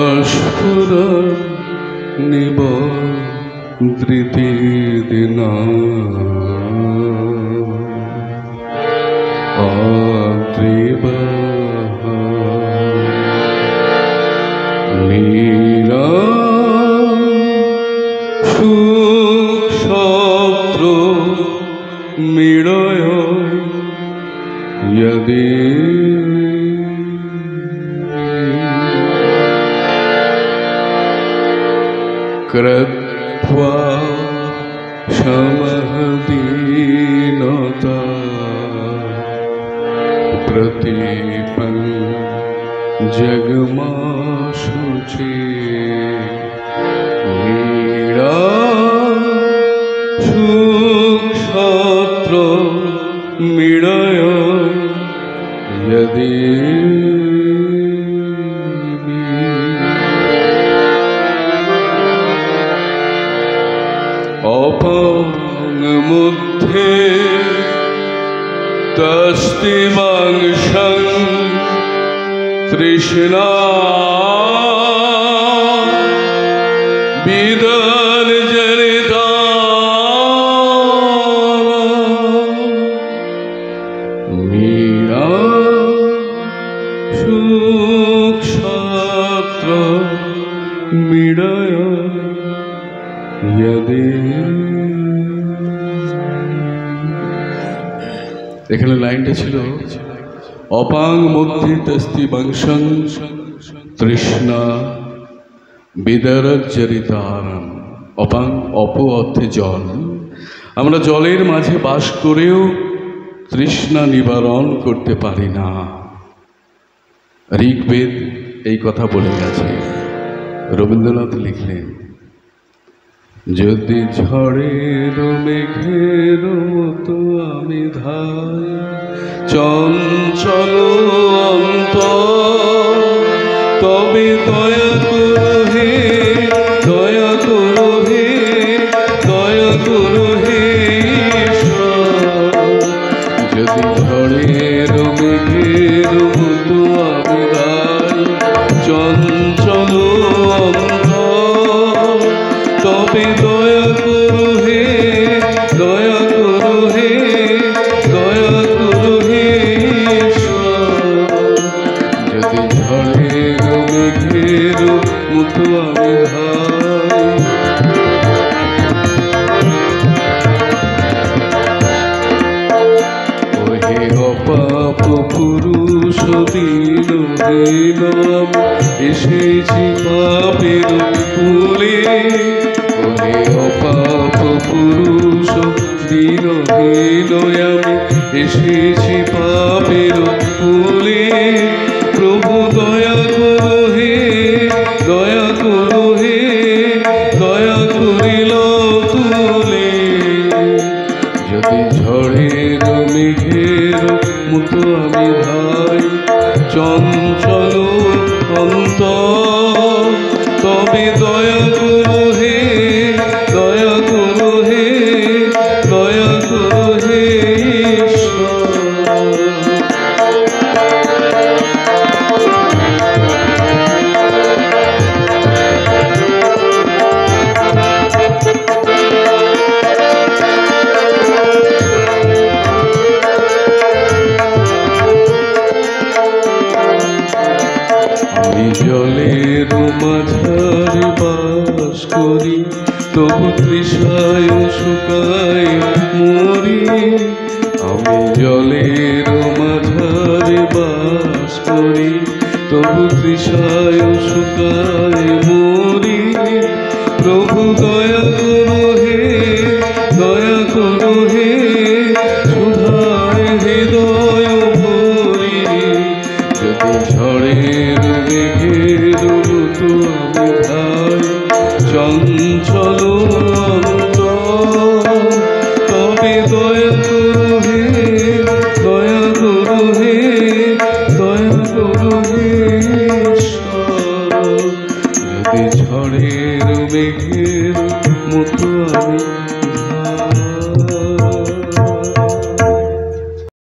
प्रस्फुरन् निबद्रिति दिना आद्रिवः नीरा सुक्षत्र मिळय यदि कृत्वा समहदीनता प्रतीपं जगमाशुचे मीरा सुक्षत्र मिळय यदि अपाङ्मुग्धे तस्तिमांशं तृष्णा विदर्जनिता मीरा सुक्षत्र मिळय यदि। এখানে লাইনটা ছিল অপাং মধ্যে তস্তি বংশং তৃষ্ণা বিদরজ্জরিতারম। অপাং অপ অর্থে জল। আমরা জলের মাঝে বাস করেও তৃষ্ণা নিবারণ করতে পারি না। ঋগ্বেদ এই কথা বলে গেছে। রবীন্দ্রনাথ লিখলেন, যদি ঝড়ের মেঘের মতো আমি ধাই চঞ্চল অন্তর, তবে দয়া করো হে, দয়া করো হে, দয়া করো হে ঈশ্বর। যদি ঝড়ের মেঘের মতো আমি ধাই চঞ্চল অন্তর, তবে দয়া করো হে, দয়া করো হে, দয়া করো হে ঈশ্বর। যদি ঝড়ের মেঘের মতো আমি ভাই, ওহে অপাপ পুরুষ দীনহীন এসেছি পাপের কুলে। ওহে অপাপ পুরুষ দীনহীন আমি এসেছি পাপের কুলে। প্রভু দয়া করো হে, দয়া করো হে, দয়া করিল তুলে। যদি ঝড়ের মেঘের মতো আমি ভাই চঞ্চল অন্তর, তবে দয়া করো হে, দয়া করো হে, দয়া করো হে ঈশ্বর। আমি জলের মাঝারে বাস করি, তবু তৃষায় শুকায় মরি। আমি জলের মাঝারে বাস করি, তবু তৃষায় শুকায় মরি।